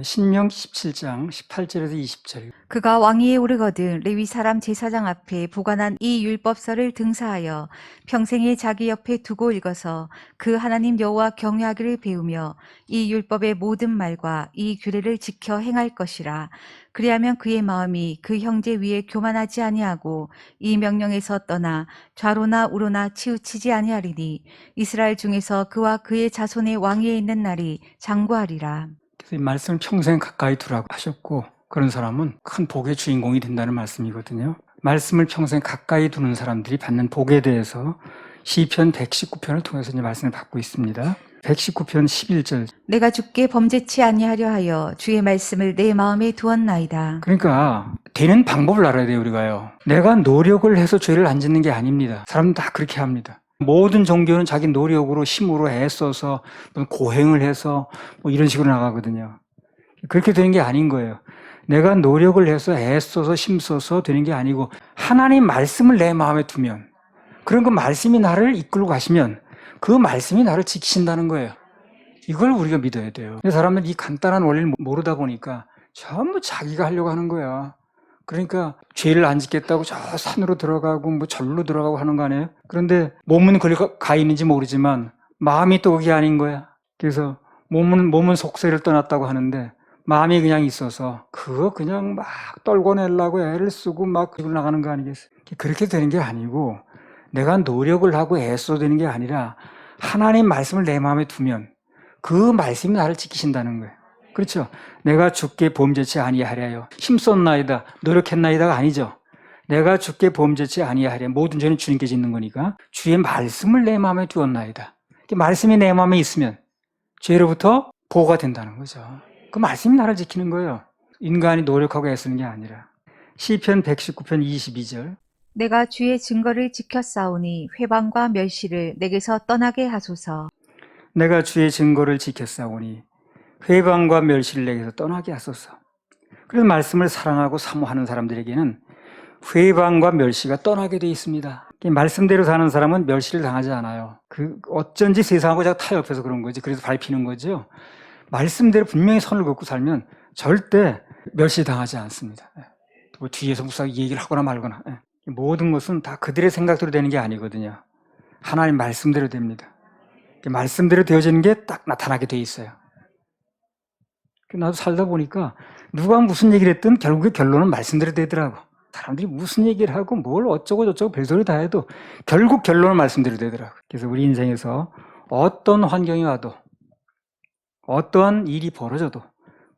신명 17장 18절에서 20절. 그가 왕위에 오르거든 레위 사람 제사장 앞에 보관한 이 율법서를 등사하여 평생에 자기 옆에 두고 읽어서 그 하나님 여호와 경외하기를 배우며 이 율법의 모든 말과 이 규례를 지켜 행할 것이라. 그리하면 그의 마음이 그 형제 위에 교만하지 아니하고 이 명령에서 떠나 좌로나 우로나 치우치지 아니하리니 이스라엘 중에서 그와 그의 자손의 왕위에 있는 날이 장구하리라. 그래서 이 말씀을 평생 가까이 두라고 하셨고, 그런 사람은 큰 복의 주인공이 된다는 말씀이거든요. 말씀을 평생 가까이 두는 사람들이 받는 복에 대해서 시편 119편을 통해서 이제 말씀을 받고 있습니다. 119편 11절. 내가 주께 범죄치 아니하려 하여 주의 말씀을 내 마음에 두었나이다. 그러니까 되는 방법을 알아야 돼요, 우리가요. 내가 노력을 해서 죄를 안 짓는 게 아닙니다. 사람은 다 그렇게 합니다. 모든 종교는 자기 노력으로 힘으로 애써서 고행을 해서 뭐 이런 식으로 나가거든요. 그렇게 되는 게 아닌 거예요. 내가 노력을 해서 애써서 힘써서 되는 게 아니고 하나님 말씀을 내 마음에 두면, 그런 그 말씀이 나를 이끌고 가시면 그 말씀이 나를 지키신다는 거예요. 이걸 우리가 믿어야 돼요. 사람은 이 간단한 원리를 모르다 보니까 전부 자기가 하려고 하는 거야. 그러니까 죄를 안 짓겠다고 저 산으로 들어가고 뭐 절로 들어가고 하는 거 아니에요? 그런데 몸은 거기 가 있는지 모르지만 마음이 또 그게 아닌 거야. 그래서 몸은 속세를 떠났다고 하는데 마음이 그냥 있어서 그거 그냥 막 떨궈내려고 애를 쓰고 막 그러고 나가는 거 아니겠어요? 그렇게 되는 게 아니고 내가 노력을 하고 애써 되는 게 아니라 하나님 말씀을 내 마음에 두면 그 말씀이 나를 지키신다는 거예요. 그렇죠? 내가 주께 범죄치 아니하랴요. 힘썼나이다, 노력했나이다가 아니죠. 내가 주께 범죄치 아니하랴. 모든 죄는 주님께 짓는 거니까 주의 말씀을 내 마음에 두었나이다. 말씀이 내 마음에 있으면 죄로부터 보호가 된다는 거죠. 그 말씀이 나를 지키는 거예요. 인간이 노력하고 애쓰는 게 아니라. 시편 119편 22절. 내가 주의 증거를 지켜 싸우니 회방과 멸시를 내게서 떠나게 하소서. 내가 주의 증거를 지켜 싸우니 회방과 멸시를 내게서 떠나게 하소서. 그래서 말씀을 사랑하고 사모하는 사람들에게는 회방과 멸시가 떠나게 돼 있습니다. 말씀대로 사는 사람은 멸시를 당하지 않아요. 어쩐지 세상하고 자꾸 타협해서 그런 거지. 그래서 밟히는 거죠. 말씀대로 분명히 선을 긋고 살면 절대 멸시 당하지 않습니다. 뭐 뒤에서 무슨 얘기를 하거나 말거나. 모든 것은 다 그들의 생각대로 되는 게 아니거든요. 하나님 말씀대로 됩니다. 말씀대로 되어지는 게 딱 나타나게 돼 있어요. 나도 살다 보니까 누가 무슨 얘기를 했든 결국에 결론은 말씀대로 되더라고. 사람들이 무슨 얘기를 하고 뭘 어쩌고 저쩌고 별소리 다 해도 결국 결론은 말씀대로 되더라고. 그래서 우리 인생에서 어떤 환경이 와도 어떠한 일이 벌어져도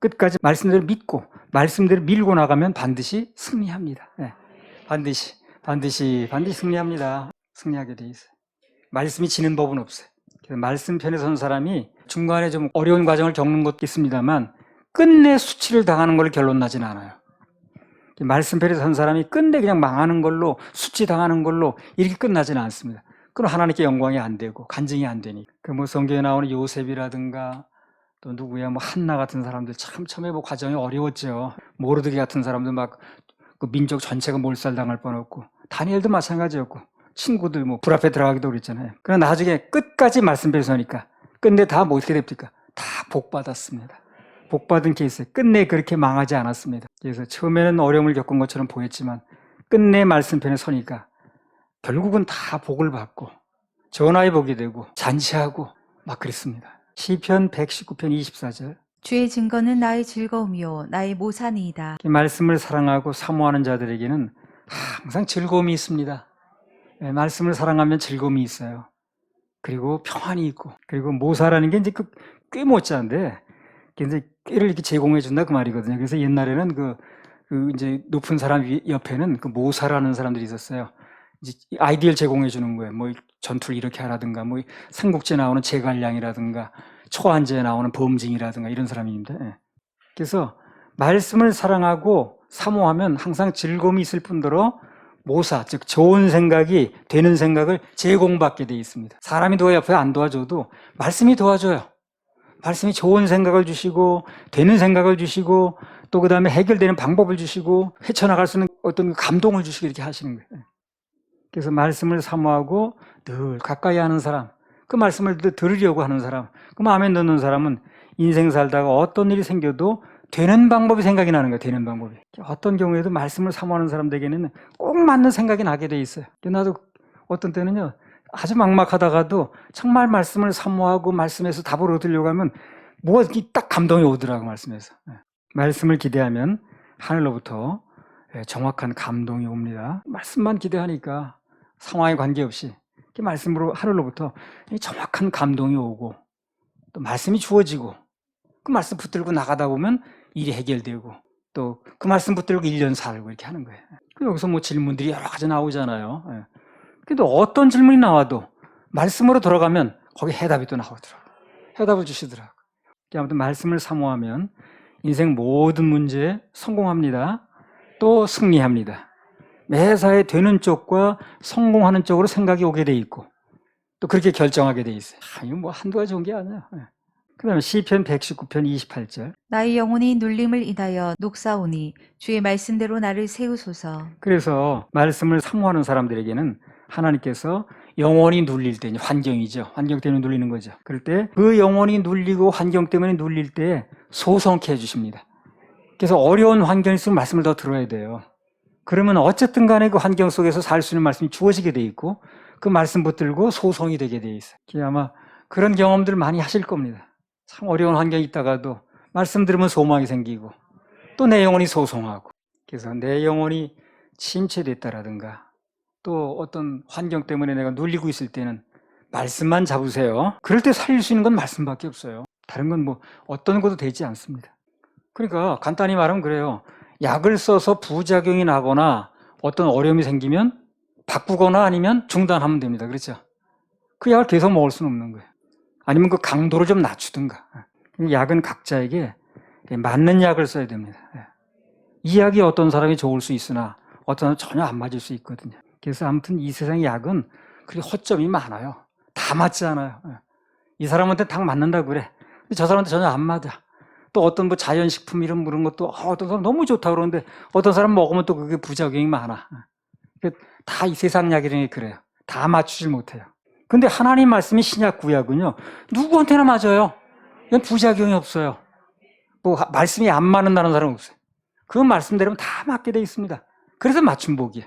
끝까지 말씀대로 믿고 말씀대로 밀고 나가면 반드시 승리합니다. 네. 반드시 승리합니다. 승리하게 돼 있어요. 말씀이 지는 법은 없어요. 그래서 말씀 편에 선 사람이 중간에 좀 어려운 과정을 겪는 것도 있습니다만 끝내 수치를 당하는 걸로 결론 나진 않아요. 말씀 편에 선 사람이 끝내 그냥 망하는 걸로, 수치 당하는 걸로 이렇게 끝나지는 않습니다. 그럼 하나님께 영광이 안 되고 간증이 안 되니까. 뭐 성경에 나오는 요셉이라든가 또 누구야 뭐 한나 같은 사람들 참 처음에 뭐 과정이 어려웠죠. 모르드게 같은 사람들 막 그 민족 전체가 몰살당할 뻔했고, 다니엘도 마찬가지였고, 친구들 뭐 불 앞에 들어가기도 그랬잖아요. 그러나 나중에 끝까지 말씀대로 서니까 끝내 다 뭐 어떻게 됩니까? 다 복받았습니다. 복받은 케이스, 끝내 그렇게 망하지 않았습니다. 그래서 처음에는 어려움을 겪은 것처럼 보였지만 끝내 말씀편에 서니까 결국은 다 복을 받고 전화에 복이 되고 잔치하고 막 그랬습니다. 시편 119편 24절. 주의 증거는 나의 즐거움이요 나의 모산이이다. 말씀을 사랑하고 사모하는 자들에게는 항상 즐거움이 있습니다. 말씀을 사랑하면 즐거움이 있어요. 그리고 평안이 있고, 그리고 모사라는 게 이제 꽤 못지않은데 이제 꾀를 이렇게 제공해 준다 그 말이거든요. 그래서 옛날에는 그 이제 높은 사람 옆에는 그 모사라는 사람들이 있었어요. 이제 아이디어를 제공해 주는 거예요. 뭐 전투를 이렇게 하라든가, 뭐 삼국지에 나오는 제갈량이라든가, 초한제에 나오는 범징이라든가 이런 사람입니다. 그래서 말씀을 사랑하고 사모하면 항상 즐거움이 있을 뿐더러 모사, 즉 좋은 생각이 되는 생각을 제공받게 돼 있습니다. 사람이 옆에 안 도와줘도 말씀이 도와줘요. 말씀이 좋은 생각을 주시고 되는 생각을 주시고 또 그 다음에 해결되는 방법을 주시고 헤쳐나갈 수 있는 어떤 감동을 주시고 이렇게 하시는 거예요. 그래서 말씀을 사모하고 늘 가까이 하는 사람, 그 말씀을 들으려고 하는 사람, 그 마음에 넣는 사람은 인생 살다가 어떤 일이 생겨도 되는 방법이 생각이 나는 거예요. 되는 방법이. 어떤 경우에도 말씀을 사모하는 사람들에게는 꼭 맞는 생각이 나게 돼 있어요. 나도 어떤 때는요, 아주 막막하다가도 정말 말씀을 사모하고 말씀에서 답을 얻으려고 하면 뭐가 딱 감동이 오더라고, 말씀에서. 말씀을 기대하면 하늘로부터 정확한 감동이 옵니다. 말씀만 기대하니까 상황에 관계없이 말씀으로 하늘로부터 정확한 감동이 오고 또 말씀이 주어지고 그 말씀 붙들고 나가다 보면 일이 해결되고 또 그 말씀 붙들고 1년 살고 이렇게 하는 거예요. 여기서 뭐 질문들이 여러 가지 나오잖아요. 그래도 어떤 질문이 나와도 말씀으로 돌아가면 거기 해답이 또 나오더라고요. 해답을 주시더라고요. 아무튼 말씀을 사모하면 인생 모든 문제에 성공합니다. 또 승리합니다. 매사에 되는 쪽과 성공하는 쪽으로 생각이 오게 돼 있고 또 그렇게 결정하게 돼 있어요. 이거 뭐 한두 가지 좋은 게 아니야. 그 다음에 시편 119편 28절. 나의 영혼이 눌림을 인하여 녹사오니 주의 말씀대로 나를 세우소서. 그래서 말씀을 사모하는 사람들에게는 하나님께서 영혼이 눌릴 때, 환경이죠. 환경 때문에 눌리는 거죠. 그럴 때 그 영혼이 눌리고 환경 때문에 눌릴 때 소성케 해주십니다. 그래서 어려운 환경이 있으면 말씀을 더 들어야 돼요. 그러면 어쨌든 간에 그 환경 속에서 살 수 있는 말씀이 주어지게 돼 있고 그 말씀 붙들고 소성이 되게 돼 있어요. 아마 그런 경험들 많이 하실 겁니다. 참 어려운 환경에 있다가도 말씀 들으면 소망이 생기고 또 내 영혼이 소송하고 그래서 내 영혼이 침체됐다라든가 또 어떤 환경 때문에 내가 눌리고 있을 때는 말씀만 잡으세요. 그럴 때 살릴 수 있는 건 말씀밖에 없어요. 다른 건 뭐 어떤 것도 되지 않습니다. 그러니까 간단히 말하면 그래요. 약을 써서 부작용이 나거나 어떤 어려움이 생기면 바꾸거나 아니면 중단하면 됩니다. 그렇죠? 그 약을 계속 먹을 수는 없는 거예요. 아니면 그 강도를 좀 낮추든가. 약은 각자에게 맞는 약을 써야 됩니다. 이 약이 어떤 사람이 좋을 수 있으나 어떤 사람은 전혀 안 맞을 수 있거든요. 그래서 아무튼 이 세상의 약은 그렇게 허점이 많아요. 다 맞지 않아요. 이 사람한테 딱 맞는다고 그래. 근데 저 사람한테 전혀 안 맞아. 또 어떤 뭐 자연식품 이런 것도 어떤 사람 너무 좋다 그러는데 어떤 사람 먹으면 또 그게 부작용이 많아. 다 이 세상 약이라는 게 그래요. 다 맞추질 못해요. 근데 하나님 말씀이 신약 구약은요. 누구한테나 맞아요. 이건 부작용이 없어요. 뭐 말씀이 안 맞는다는 사람은 없어요. 그 말씀대로는 다 맞게 돼 있습니다. 그래서 맞춤복이에요.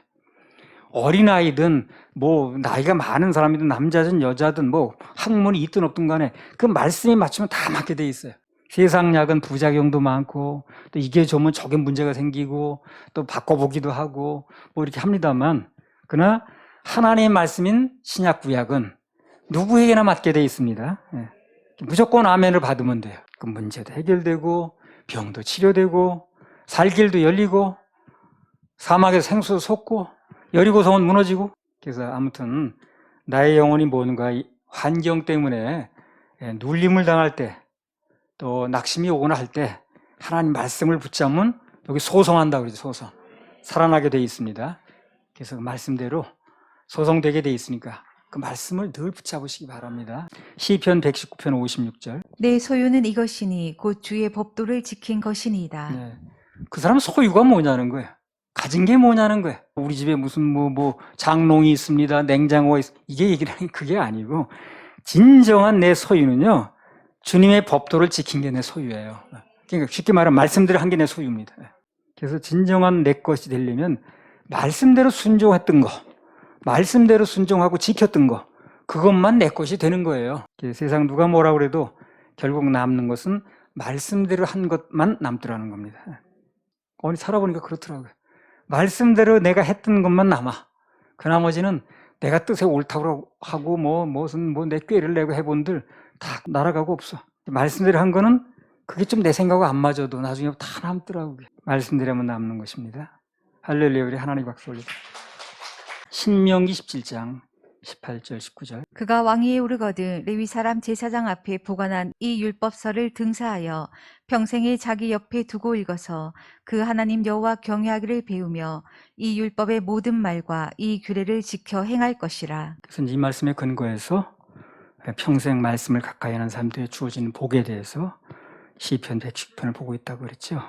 어린아이든 뭐 나이가 많은 사람이든 남자든 여자든 뭐 학문이 있든 없든 간에 그 말씀이 맞추면 다 맞게 돼 있어요. 세상 약은 부작용도 많고 또 이게 좋으면 저게 문제가 생기고 또 바꿔보기도 하고 뭐 이렇게 합니다만 그러나 하나님의 말씀인 신약 구약은 누구에게나 맞게 돼 있습니다. 무조건 아멘을 받으면 돼요. 그 문제도 해결되고 병도 치료되고 살 길도 열리고 사막에서 생수도 솟고 여리고성은 무너지고 그래서 아무튼 나의 영혼이 뭔가 환경 때문에 눌림을 당할 때 또 낙심이 오거나 할 때 하나님 말씀을 붙잡으면 여기 소성한다고 그러죠. 소성. 살아나게 돼 있습니다. 그래서 그 말씀대로 소성되게 돼 있으니까 그 말씀을 늘 붙잡으시기 바랍니다. 시편 119편 56절. 내 소유는 이것이니 곧 주의 법도를 지킨 것이니이다. 네. 그 사람 소유가 뭐냐는 거예요. 가진 게 뭐냐는 거예요. 우리 집에 무슨 뭐 장롱이 있습니다. 냉장고가 이게 얘기라는 그게 아니고 진정한 내 소유는요. 주님의 법도를 지킨 게 내 소유예요. 그러니까 쉽게 말하면 말씀대로 한 게 내 소유입니다. 그래서 진정한 내 것이 되려면 말씀대로 순종했던 거, 말씀대로 순종하고 지켰던 거, 그것만 내 것이 되는 거예요. 세상 누가 뭐라 그래도 결국 남는 것은 말씀대로 한 것만 남더라는 겁니다. 어디 살아보니까 그렇더라고요. 말씀대로 내가 했던 것만 남아. 그 나머지는 내가 뜻에 옳다고 하고 무슨 내 꾀를 내고 해본들 다 날아가고 없어. 말씀대로 한 거는 그게 좀 내 생각하고 안 맞아도 나중에 다 남더라고요. 말씀대로만 남는 것입니다. 할렐루야. 우리 하나님 박수 올리자. 신명기 17장 18절 19절. 그가 왕위에 오르거든 레위 사람 제사장 앞에 보관한 이 율법서를 등사하여 평생에 자기 옆에 두고 읽어서 그 하나님 여호와 경외하기를 배우며 이 율법의 모든 말과 이 규례를 지켜 행할 것이라. 그래서 이 말씀에 근거해서 평생 말씀을 가까이 하는 사람들에게 주어지는 복에 대해서 시편 119편을 보고 있다고 그랬죠.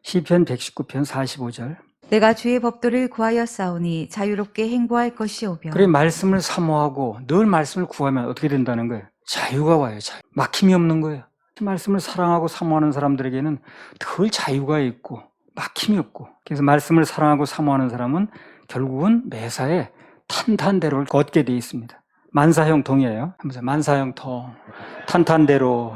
시편 119편 45절. 내가 주의 법도를 구하여 싸우니 자유롭게 행보할 것이오며. 그래 말씀을 사모하고 늘 말씀을 구하면 어떻게 된다는 거예요? 자유가 와요. 자유. 막힘이 없는 거예요. 말씀을 사랑하고 사모하는 사람들에게는 늘 자유가 있고 막힘이 없고, 그래서 말씀을 사랑하고 사모하는 사람은 결국은 매사에 탄탄대로를 걷게 돼 있습니다. 만사형통이에요. 만사형통, 탄탄대로.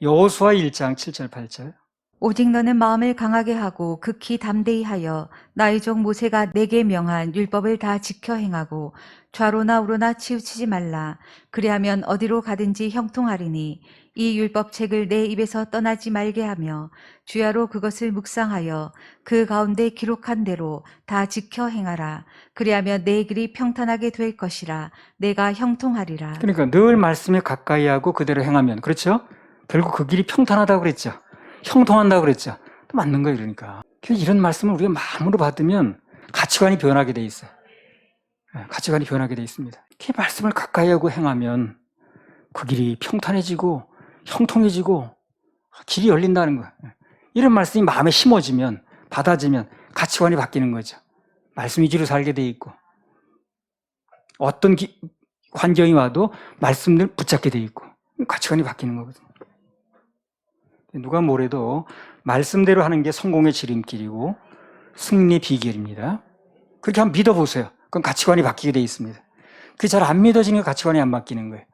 여호수아 1장 7절 8절. 오직 너는 마음을 강하게 하고 극히 담대히 하여 나의 종 모세가 내게 명한 율법을 다 지켜 행하고 좌로나 우로나 치우치지 말라. 그리하면 어디로 가든지 형통하리니 이 율법책을 내 입에서 떠나지 말게 하며 주야로 그것을 묵상하여 그 가운데 기록한 대로 다 지켜 행하라. 그리하면 내 길이 평탄하게 될 것이라. 내가 형통하리라. 그러니까 늘 말씀에 가까이 하고 그대로 행하면, 그렇죠? 결국 그 길이 평탄하다고 그랬죠. 형통한다고 그랬죠. 또 맞는 거예요, 그러니까. 그래서 이런 말씀을 우리가 마음으로 받으면 가치관이 변하게 돼 있어요. 가치관이 변하게 돼 있습니다. 그 말씀을 가까이 하고 행하면 그 길이 평탄해지고 형통해지고 길이 열린다는 거예요. 이런 말씀이 마음에 심어지면, 받아지면 가치관이 바뀌는 거죠. 말씀 위주로 살게 돼 있고, 어떤 환경이 와도 말씀을 붙잡게 돼 있고, 가치관이 바뀌는 거거든요. 누가 뭐래도 말씀대로 하는 게 성공의 지름길이고 승리 비결입니다. 그렇게 한번 믿어보세요. 그럼 가치관이 바뀌게 돼 있습니다. 그게 잘 안 믿어지는 게 가치관이 안 바뀌는 거예요.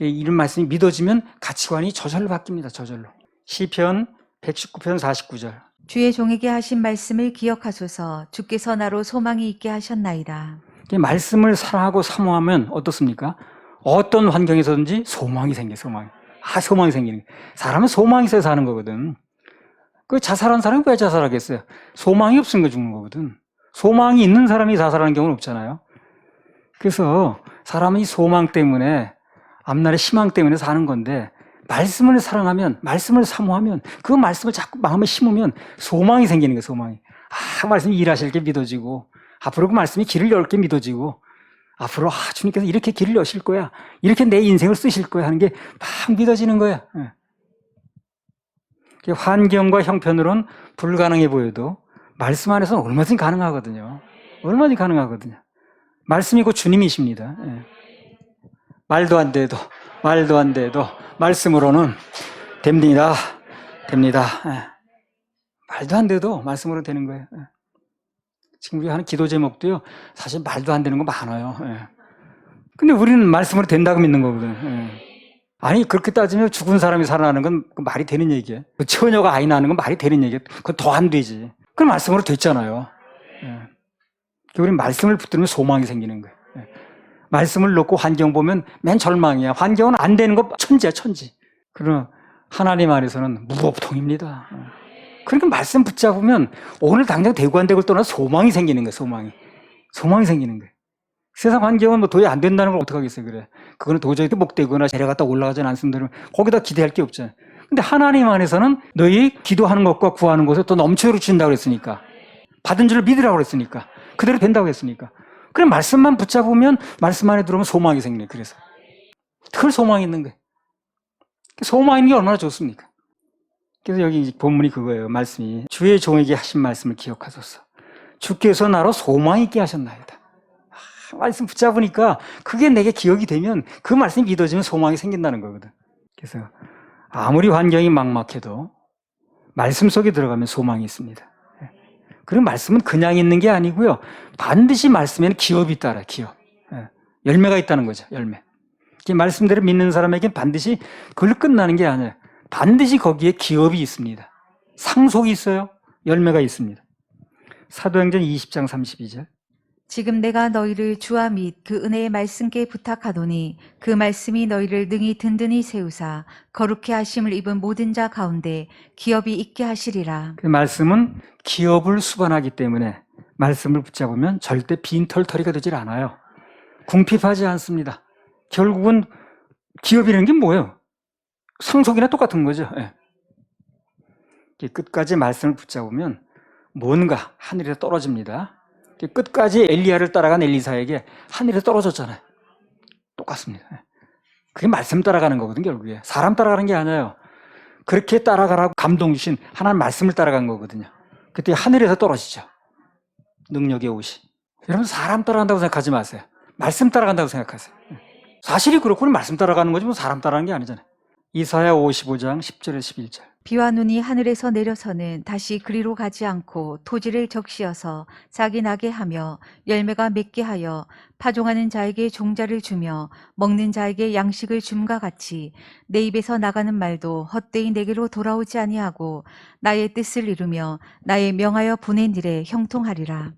이런 말씀이 믿어지면 가치관이 저절로 바뀝니다. 저절로. 시편 119편 49절. 주의 종에게 하신 말씀을 기억하소서. 주께서 나로 소망이 있게 하셨나이다. 말씀을 사랑하고 사모하면 어떻습니까? 어떤 환경에서든지 소망이 생겨요. 소망이 생기는 거예요. 사람은 소망이 있어야 사는 거거든. 그 자살한 사람이 왜 자살하겠어요? 소망이 없으니까 죽는 거거든. 소망이 있는 사람이 자살하는 경우는 없잖아요. 그래서 사람이 소망 때문에, 앞날의 희망 때문에 사는 건데, 말씀을 사랑하면, 말씀을 사모하면, 그 말씀을 자꾸 마음에 심으면 소망이 생기는 거예요. 소망이. 말씀이 일하실 게 믿어지고, 앞으로 그 말씀이 길을 열 게 믿어지고, 앞으로 주님께서 이렇게 길을 여실 거야, 이렇게 내 인생을 쓰실 거야 하는 게 막 믿어지는 거야. 환경과 형편으로는 불가능해 보여도 말씀 안에서는 얼마든지 가능하거든요. 얼마든지 가능하거든요. 말씀이 곧 주님이십니다. 말도 안 돼도 말씀으로는 됩니다. 말도 안 돼도 말씀으로 되는 거예요. 지금 우리가 하는 기도 제목도요, 사실 말도 안 되는 거 많아요. 근데 우리는 말씀으로 된다고 믿는 거거든요. 아니, 그렇게 따지면 죽은 사람이 살아나는 건 말이 되는 얘기예요. 처녀가 아이 낳는 건 말이 되는 얘기예요. 그건 더 안 되지. 그건 말씀으로 됐잖아요. 우리는 말씀을 붙들면 소망이 생기는 거예요. 말씀을 놓고 환경 보면 맨 절망이야. 환경은 안 되는 거 천지야, 천지. 그러나 하나님 안에서는 무법통입니다. 그러니까 말씀 붙잡으면 오늘 당장 되고 안 되고를 떠나 소망이 생기는 거예요. 소망이 생기는 거예요. 세상 환경은 뭐 도저히 안 된다는 걸 어떡하겠어요, 그래. 그거는 도저히 못 되거나 내려갔다 올라가지는 않습니다. 거기다 기대할 게 없잖아요. 근데 하나님 안에서는 너희 기도하는 것과 구하는 것을 또 넘쳐로 주신다고 그랬으니까. 받은 줄을 믿으라고 그랬으니까. 그대로 된다고 했으니까. 그래, 말씀만 붙잡으면 말씀 안에 들어오면 소망이 생기네. 그래서 늘 소망이 있는 거예요. 소망이 있는 게 얼마나 좋습니까? 그래서 여기 본문이 그거예요. 말씀이 주의 종에게 하신 말씀을 기억하소서. 주께서 나로 소망 있게 하셨나이다. 말씀 붙잡으니까 그게 내게 기억이 되면 그 말씀이 믿어지면 소망이 생긴다는 거거든. 그래서 아무리 환경이 막막해도 말씀 속에 들어가면 소망이 있습니다. 그리고 말씀은 그냥 있는 게 아니고요. 반드시 말씀에는 기업이 있다라, 기업. 열매가 있다는 거죠, 열매. 말씀대로 믿는 사람에게는 반드시 그걸로 끝나는 게 아니에요. 반드시 거기에 기업이 있습니다. 상속이 있어요. 열매가 있습니다. 사도행전 20장 32절. 지금 내가 너희를 주와 및 그 은혜의 말씀께 부탁하노니 그 말씀이 너희를 능히 든든히 세우사 거룩해 하심을 입은 모든 자 가운데 기업이 있게 하시리라. 그 말씀은 기업을 수반하기 때문에 말씀을 붙잡으면 절대 빈털터리가 되질 않아요. 궁핍하지 않습니다. 결국은 기업이라는 게 뭐예요? 상속이나 똑같은 거죠. 끝까지 말씀을 붙잡으면 뭔가 하늘에서 떨어집니다. 끝까지 엘리야를 따라간 엘리사에게 하늘에서 떨어졌잖아요. 똑같습니다. 그게 말씀 따라가는 거거든요, 결국에. 사람 따라가는 게 아니에요. 그렇게 따라가라고 감동 주신 하나님 말씀을 따라간 거거든요. 그때 하늘에서 떨어지죠. 능력의 옷이. 여러분, 사람 따라간다고 생각하지 마세요. 말씀 따라간다고 생각하세요. 사실이 그렇고 말씀 따라가는 거지 뭐 사람 따라가는 게 아니잖아요. 이사야 55장 10절에서 11절. 비와 눈이 하늘에서 내려서는 다시 그리로 가지 않고 토지를 적시어서 싹이 나게 하며 열매가 맺게 하여 파종하는 자에게 종자를 주며 먹는 자에게 양식을 줌과 같이 내 입에서 나가는 말도 헛되이 내게로 돌아오지 아니하고 나의 뜻을 이루며 나의 명하여 보낸 일에 형통하리라.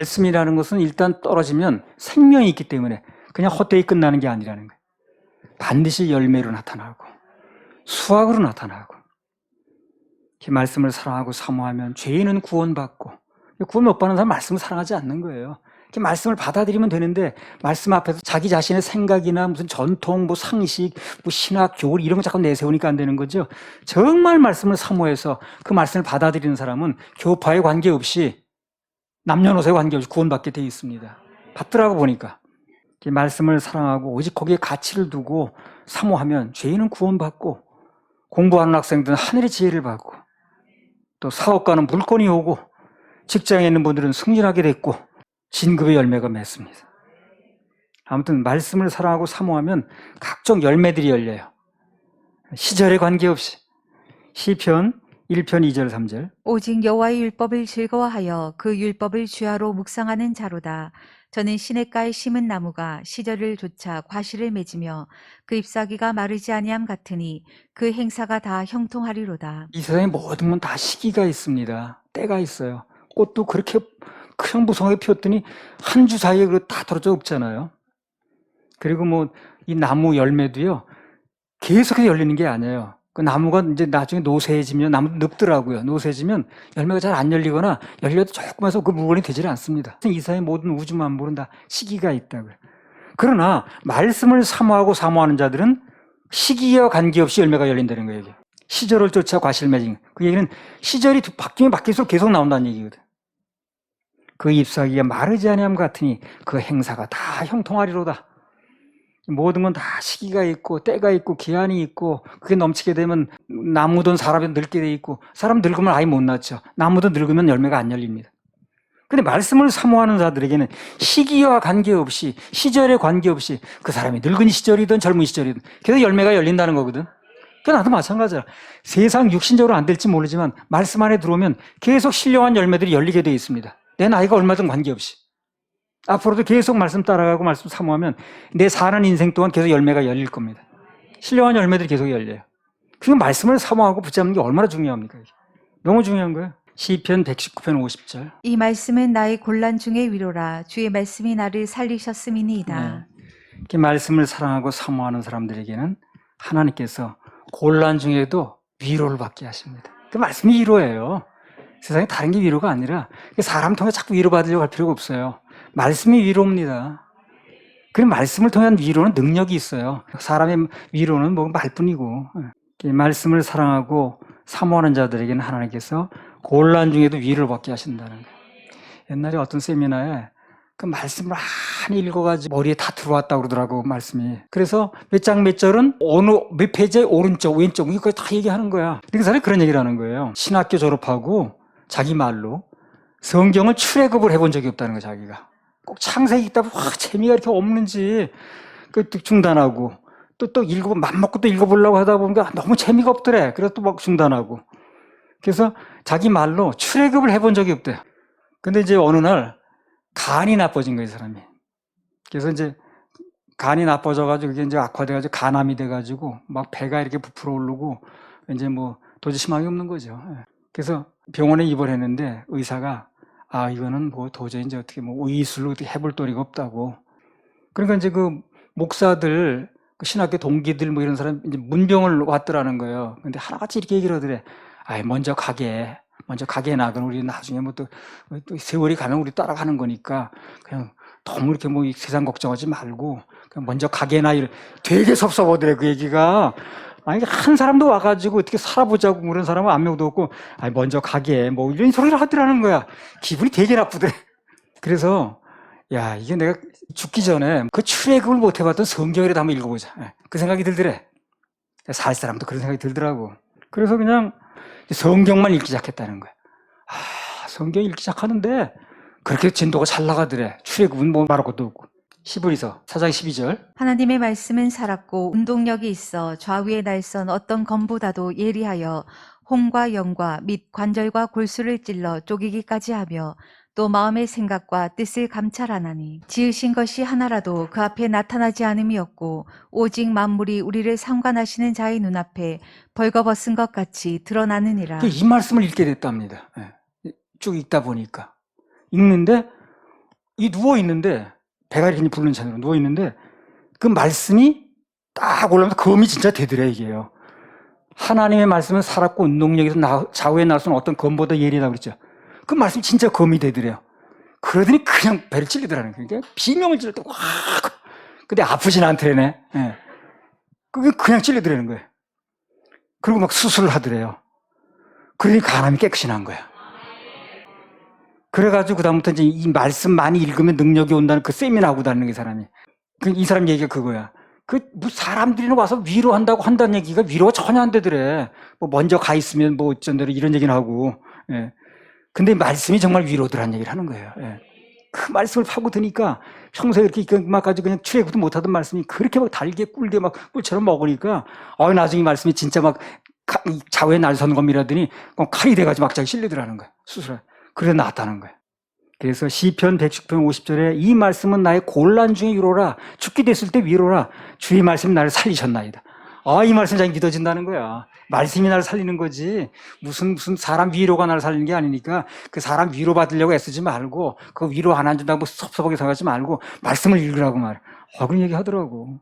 말씀이라는 것은 일단 떨어지면 생명이 있기 때문에 그냥 헛되이 끝나는 게 아니라는 거예요. 반드시 열매로 나타나고 수확으로 나타나고, 이 말씀을 사랑하고 사모하면 죄인은 구원받고, 구원 못 받는 사람은 말씀을 사랑하지 않는 거예요. 이렇게 말씀을 받아들이면 되는데 말씀 앞에서 자기 자신의 생각이나 무슨 전통, 뭐 상식, 뭐 신학, 교리 이런 거 자꾸 내세우니까 안 되는 거죠. 정말 말씀을 사모해서 그 말씀을 받아들이는 사람은 교파에 관계없이, 남녀노소에 관계없이 구원받게 돼 있습니다. 받더라고 보니까. 이 말씀을 사랑하고 오직 거기에 가치를 두고 사모하면 죄인은 구원받고, 공부하는 학생들은 하늘의 지혜를 받고, 또 사업가는 물건이 오고, 직장에 있는 분들은 승진하게 됐고, 진급의 열매가 맺습니다. 아무튼 말씀을 사랑하고 사모하면 각종 열매들이 열려요. 시절에 관계없이. 시편 1편 2절 3절. 오직 여호와의 율법을 즐거워하여 그 율법을 주야로 묵상하는 자로다. 저는 시냇가에 심은 나무가 시절을 조차 과실을 맺으며 그 잎사귀가 마르지 아니함 같으니 그 행사가 다 형통하리로다. 이 세상에 모든 건 다 시기가 있습니다. 때가 있어요. 꽃도 그렇게 크성부성하게 피웠더니 한 주 사이에 다 떨어져 없잖아요. 그리고 뭐 이 나무 열매도요, 계속해서 열리는 게 아니에요. 그 나무가 이제 나중에 노쇠해지면, 나무도 늙더라고요. 노쇠해지면 열매가 잘 안 열리거나 열려도 조금 해서 그 물건이 되질 않습니다. 이 세상의 모든 우주 만물은 다 시기가 있다고요. 그러나 말씀을 사모하고 사모하는 자들은 시기와 관계없이 열매가 열린다는 거예요. 시절을 쫓아 과실 맺은. 그 얘기는 시절이 바뀌면 바뀔수록 계속 나온다는 얘기거든. 그 잎사귀가 마르지 아니함 같으니 그 행사가 다 형통하리로다. 모든 건 다 시기가 있고 때가 있고 기한이 있고, 그게 넘치게 되면 나무든 사람이 늙게 돼 있고, 사람 늙으면 아예 못 낳죠. 나무도 늙으면 열매가 안 열립니다. 근데 말씀을 사모하는 자들에게는 시기와 관계없이, 시절에 관계없이, 그 사람이 늙은 시절이든 젊은 시절이든 계속 열매가 열린다는 거거든. 그 나도 마찬가지야. 세상 육신적으로 안 될지 모르지만 말씀 안에 들어오면 계속 신령한 열매들이 열리게 돼 있습니다. 내 나이가 얼마든 관계없이. 앞으로도 계속 말씀 따라가고 말씀 사모하면 내 사는 인생 동안 계속 열매가 열릴 겁니다. 신령한 열매들이 계속 열려요. 그 말씀을 사모하고 붙잡는 게 얼마나 중요합니까? 너무 중요한 거예요. 시편 119편 50절. 이 말씀은 나의 곤란 중의 위로라. 주의 말씀이 나를 살리셨음이니이다. 이렇게 말씀을 사랑하고 사모하는 사람들에게는 하나님께서 곤란 중에도 위로를 받게 하십니다. 그 말씀이 위로예요. 세상에 다른 게 위로가 아니라 사람 통해 자꾸 위로받으려고 할 필요가 없어요. 말씀이 위로입니다. 그 말씀을 통한 위로는 능력이 있어요. 사람의 위로는 뭐 말뿐이고. 말씀을 사랑하고 사모하는 자들에게는 하나님께서 곤란 중에도 위로를 받게 하신다는 거예요. 옛날에 어떤 세미나에 그 말씀을 많이 읽어가지고 머리에 다 들어왔다고 그러더라고, 말씀이. 그래서 몇 장 몇 절은 어느 몇 페이지의 오른쪽 왼쪽 이거 다 얘기하는 거야. 그 사람이 그런 얘기를 하는 거예요. 신학교 졸업하고 자기 말로 성경을 출애굽을 해본 적이 없다는 거야. 자기가 꼭 창세기 읽다 보면 재미가 이렇게 없는지 그 중단하고, 또 읽어보면 맘먹고 또 읽어보려고 하다 보니까 너무 재미가 없더래. 그래서 또 막 중단하고. 그래서 자기 말로 출애굽을 해본 적이 없대요. 근데 이제 어느 날 간이 나빠진 거예요, 사람이. 그래서 이제 간이 나빠져가지고 그게 이제 악화돼가지고 간암이 돼가지고 막 배가 이렇게 부풀어 오르고 이제 뭐 도저히 희망이 없는 거죠. 그래서 병원에 입원했는데 의사가 이거는 뭐 도저히 이제 어떻게 뭐 의술로 어떻게 해볼 도리가 없다고. 그러니까 이제 그 목사들, 그 신학교 동기들 뭐 이런 사람 이제 문병을 왔더라는 거예요. 근데 하나같이 이렇게 얘기를 하더래. 먼저 가게 나가면 우리 나중에 뭐 또 세월이 가면 우리 따라가는 거니까 그냥 너무 이렇게 뭐 세상 걱정하지 말고 그냥 먼저 가게나 되게 섭섭하더래, 그 얘기가. 한 사람도 와가지고 어떻게 살아보자고 그런 사람은 한 명도 없고, 먼저 가게 뭐 이런 소리를 하더라는 거야. 기분이 되게 나쁘더래. 그래서 이게 내가 죽기 전에 그 출애굽을 못 해봤던 성경이라도 한번 읽어보자, 그 생각이 들더래. 살 사람도 그런 생각이 들더라고. 그래서 그냥 성경만 읽기 시작했다는 거야. 성경 읽기 시작하는데 그렇게 진도가 잘 나가더래. 출애굽은 뭐 말할 것도 없고. 히브리서 4장 12절. 하나님의 말씀은 살았고 운동력이 있어 좌우의 날선 어떤 검보다도 예리하여 혼과 영과 및 관절과 골수를 찔러 쪼개기까지 하며 또 마음의 생각과 뜻을 감찰하나니 지으신 것이 하나라도 그 앞에 나타나지 않음이 없고 오직 만물이 우리를 상관하시는 자의 눈앞에 벌거벗은 것 같이 드러나느니라. 이 말씀을 읽게 됐답니다. 쭉 읽다 보니까. 읽는데 이 누워있는데 배가 이렇게 부르는 찬으로 누워있는데 그 말씀이 딱 올라오면서 검이 진짜 되더래 이게요. 하나님의 말씀은 살았고 운동력에서 좌우에 나선 어떤 검보다 예리하다고 그랬죠. 그 말씀이 진짜 검이 되더래요. 그러더니 그냥 배를 찔리더라는 거예요. 그러니까 비명을 찌를 때 와. 근데 아프진 않더래네. 그게 그냥 찔리더라는 거예요. 그리고 막 수술을 하더래요. 그러니 간암이 깨끗이 난 거야. 그래가지고 그다음부터 이제 이 말씀 많이 읽으면 능력이 온다는 그 세미나 하고 다니는 게 사람이. 이 사람 얘기가 그거야. 뭐 사람들이 와서 위로한다고 한다는 얘기가 위로가 전혀 안 되더래. 뭐 먼저 가 있으면 뭐 어쩐대로 이런 얘기는 하고. 근데 말씀이 정말 위로더란 얘기를 하는 거예요. 그 말씀을 파고드니까 평소에 이렇게 막 가지고 그냥 출애굽도 못하던 말씀이 그렇게 막 달게 꿀게 막 꿀처럼 먹으니까 나중에 말씀이 진짜 막 좌우에 날선 검이라더니 칼이 돼가지고 막자기 찔리더라는 거야. 수술을. 그래서 나았다는 거예요. 그래서 시편 110편 50절에 이 말씀은 나의 곤란 중에 위로라. 죽게 됐을 때 위로라. 주의 말씀이 나를 살리셨나이다. 이 말씀이 잘 믿어진다는 거야. 말씀이 나를 살리는 거지. 무슨 사람 위로가 나를 살리는 게 아니니까 그 사람 위로 받으려고 애쓰지 말고 그 위로 안 해준다고 섭섭하게 생각하지 말고 말씀을 읽으라고 말해. 그런 얘기 하더라고.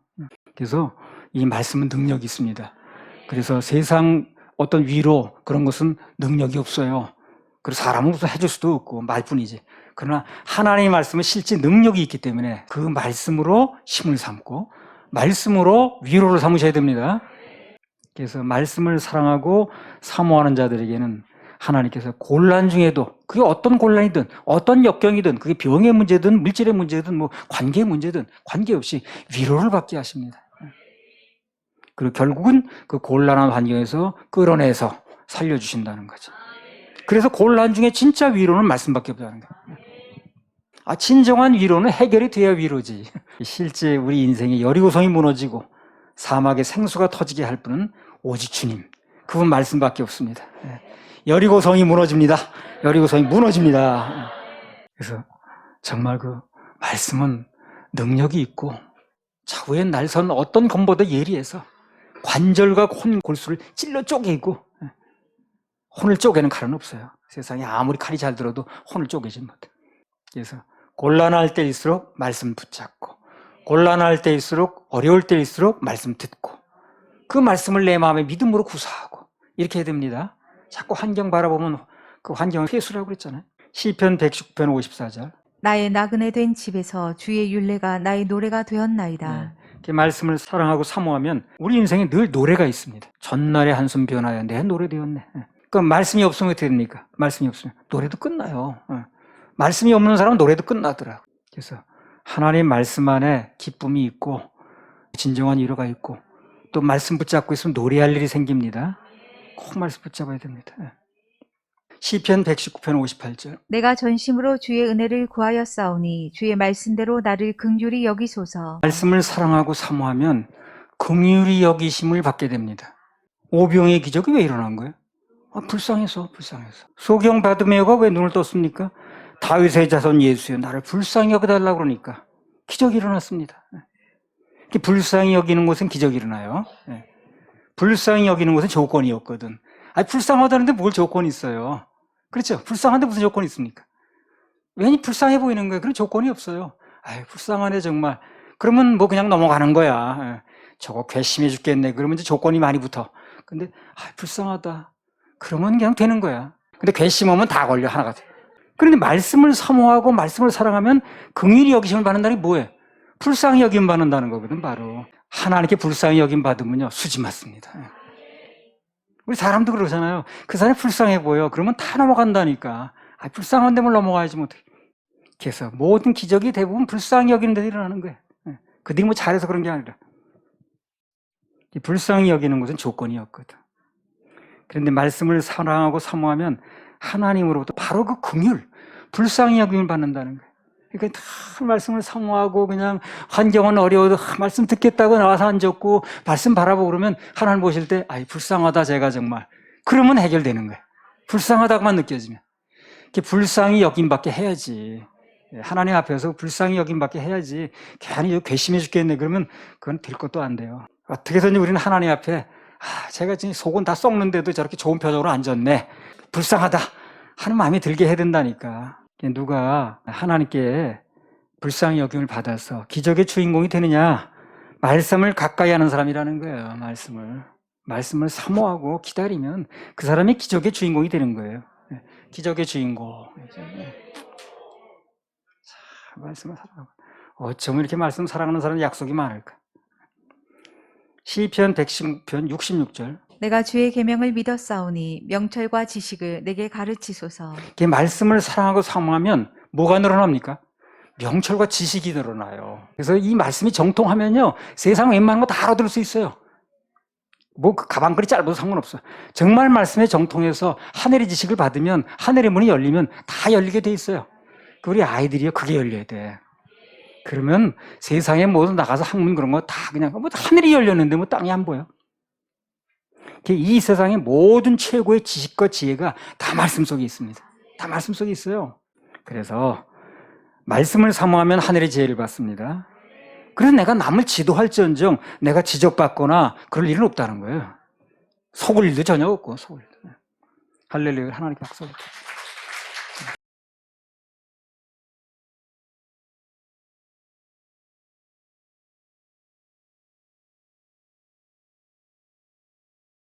그래서 이 말씀은 능력이 있습니다. 그래서 세상 어떤 위로 그런 것은 능력이 없어요. 그리고 사람은 무슨 해줄 수도 없고 말뿐이지. 그러나 하나님의 말씀은 실제 능력이 있기 때문에 그 말씀으로 힘을 삼고 말씀으로 위로를 삼으셔야 됩니다. 그래서 말씀을 사랑하고 사모하는 자들에게는 하나님께서 곤란 중에도 그게 어떤 곤란이든 어떤 역경이든 그게 병의 문제든 물질의 문제든 뭐 관계의 문제든 관계없이 위로를 받게 하십니다. 그리고 결국은 그 곤란한 환경에서 끌어내서 살려주신다는 거죠. 그래서 곤란 중에 진짜 위로는 말씀밖에 없다는 거예요. 진정한 위로는 해결이 돼야 위로지. 실제 우리 인생에 여리고성이 무너지고 사막에 생수가 터지게 할 분은 오직 주님. 그분 말씀밖에 없습니다. 여리고성이 무너집니다. 여리고성이 무너집니다. 그래서 정말 그 말씀은 능력이 있고 좌우에 날선 어떤 검보다 예리해서 관절과 혼 골수를 찔러 쪼개고 혼을 쪼개는 칼은 없어요. 세상에 아무리 칼이 잘 들어도 혼을 쪼개지 못해. 그래서 곤란할 때일수록 말씀 붙잡고 곤란할 때일수록 어려울 때일수록 말씀 듣고 그 말씀을 내 마음의 믿음으로 구사하고 이렇게 해야 됩니다. 자꾸 환경 바라보면 그 환경을 회수라고 그랬잖아요. 시편 110편 54절. 나의 나그네 된 집에서 주의 율례가 나의 노래가 되었나이다. 이렇게 말씀을 사랑하고 사모하면 우리 인생에 늘 노래가 있습니다. 전날의 한숨 변하여 내 노래 되었네. 그럼 말씀이 없으면 어떻게 됩니까? 말씀이 없으면 노래도 끝나요. 말씀이 없는 사람은 노래도 끝나더라고요. 그래서 하나님 말씀 안에 기쁨이 있고 진정한 위로가 있고 또 말씀 붙잡고 있으면 노래할 일이 생깁니다. 꼭 말씀 붙잡아야 됩니다. 시편 119편 58절. 내가 전심으로 주의 은혜를 구하여 싸우니 주의 말씀대로 나를 긍휼히 여기소서. 말씀을 사랑하고 사모하면 긍휼히 여기심을 받게 됩니다. 오병의 기적이 왜 일어난 거예요? 불쌍해서. 소경 바드메오가 왜 눈을 떴습니까? 다윗의 자손 예수여 나를 불쌍히 여겨달라고 그러니까 기적이 일어났습니다. 불쌍히 여기는 곳은 기적이 일어나요. 불쌍히 여기는 곳은 조건이 없거든. 불쌍하다는데 뭘 조건이 있어요? 그렇죠? 불쌍한데 무슨 조건이 있습니까? 괜히 불쌍해 보이는 거예요. 그런 조건이 없어요. 불쌍하네 정말. 그러면 뭐 그냥 넘어가는 거야. 저거 괘씸해 죽겠네. 그러면 이제 조건이 많이 붙어. 근데 불쌍하다. 그러면 그냥 되는 거야. 근데 괘씸하면 다 걸려 하나가 돼. 그런데 말씀을 사모하고 말씀을 사랑하면 긍휼히 여기심을 받는다는 게 뭐예요? 불쌍히 여김 받는다는 거거든. 바로 하나님께 불쌍히 여김 받으면요 수지 맞습니다. 우리 사람도 그러잖아요. 그 사람이 불쌍해 보여. 그러면 다 넘어간다니까. 불쌍한 데만 넘어가야지 뭐. 그래서 모든 기적이 대부분 불쌍히 여기는 데서 일어나는 거예요. 그들이 뭐 잘해서 그런 게 아니라. 불쌍히 여기는 것은 조건이 없거든. 그런데 말씀을 사랑하고 사모하면 하나님으로부터 바로 그 긍휼, 불쌍히 여김을 받는다는 거예요. 그러니까 다 말씀을 사모하고 그냥 환경은 어려워도 말씀 듣겠다고 나와서 앉았고 말씀 바라보고 그러면 하나님 보실 때 아이 불쌍하다 제가 정말 그러면 해결되는 거예요. 불쌍하다고만 느껴지면 이렇게 불쌍히 여김밖에 해야지. 하나님 앞에서 불쌍히 여김밖에 해야지. 괜히 괘씸해 죽겠네 그러면 그건 될 것도 안 돼요. 어떻게 해서든지 우리는 하나님 앞에 제가 지금 속은 다 썩는데도 저렇게 좋은 표정으로 앉았네. 불쌍하다 하는 마음이 들게 해야 된다니까. 누가 하나님께 불쌍히 여김을 받아서 기적의 주인공이 되느냐? 말씀을 가까이 하는 사람이라는 거예요. 말씀을 사모하고 기다리면 그 사람이 기적의 주인공이 되는 거예요. 기적의 주인공. 말씀을 사랑하고 어쩜 이렇게 말씀 사랑하는 사람의 약속이 많을까? 시편 110편 66절. 내가 주의 계명을 믿었사오니 명철과 지식을 내게 가르치소서. 이렇게 말씀을 사랑하고 사모하면 뭐가 늘어납니까? 명철과 지식이 늘어나요. 그래서 이 말씀이 정통하면요 세상 웬만한 거 다 알아들을 수 있어요. 뭐 그 가방끈이 짧아도 상관없어요. 정말 말씀에 정통해서 하늘의 지식을 받으면 하늘의 문이 열리면 다 열리게 돼 있어요. 우리 아이들이요 그게 열려야 돼. 그러면 세상에 모두 나가서 학문 그런 거 다 그냥 뭐 하늘이 열렸는데 뭐 땅이 안 보여. 이 세상의 모든 최고의 지식과 지혜가 다 말씀 속에 있습니다. 다 말씀 속에 있어요. 그래서 말씀을 사모하면 하늘의 지혜를 받습니다. 그래서 내가 남을 지도할지언정 내가 지적받거나 그럴 일은 없다는 거예요. 속을 일도 전혀 없고 속을 일도. 할렐루야 하나님께 박수.